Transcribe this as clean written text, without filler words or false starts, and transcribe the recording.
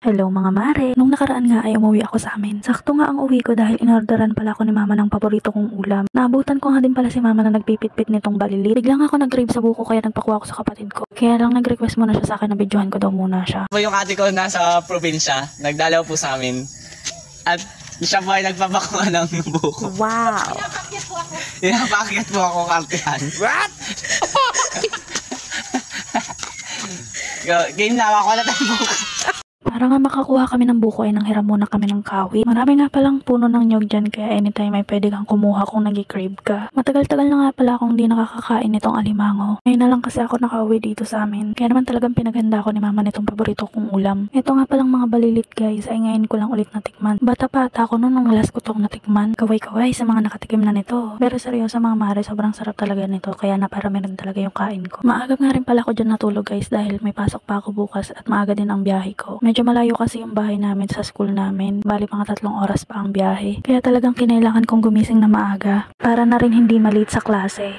Hello mga mare. Nung nakaraan nga ay umuwi ako sa amin. Sakto nga ang uwi ko dahil inorderan pala ako ni mama ng paborito kong ulam. Naabutan ko nga din pala si mama na nagpipit-pit nitong balilit. Biglang ako nag-crave sa buko kaya nagpakuha ko sa kapatid ko. Kaya lang nag-request muna siya sa akin na videohan ko daw muna siya. Po yung ate ko nasa probinsya, nagdalaw po sa amin. At siya po ay nagpapakuha ng buko. Wow! Inapakyat po ako kampihan. What? Game na ako na tayo buko. Para nga makakuha kami ng buko ay nanghiram muna kami ng kahoy. Marami nga palang puno ng nyog dyan kaya anytime ay pwede kang kumuha kung nag-crave ka. Matagal-tagal na nga pala akong di nakakakain nitong alimango. Ngayon na lang kasi ako nakauwi dito sa amin. Kaya naman talagang pinaghanda ko ni mama nitong paborito kong ulam. Ito nga palang mga balilit guys ay ngayon ko lang ulit natikman. Bata-bata ako noon nung last ko tong natikman. Kaway-kaway sa mga nakatikim na nito. Pero seryoso mga mare, sobrang sarap talaga nito kaya naparami rin talaga yung kain ko. Maaga nga rin pala ako dyan natulog guys dahil may pasok pa ako bukas at maaga din ang biyahe ko. Medyo malayo kasi yung bahay namin sa school namin. Bali mga 3 oras pa ang biyahe. Kaya talagang kinailangan kong gumising na maaga para na rin hindi malate sa klase.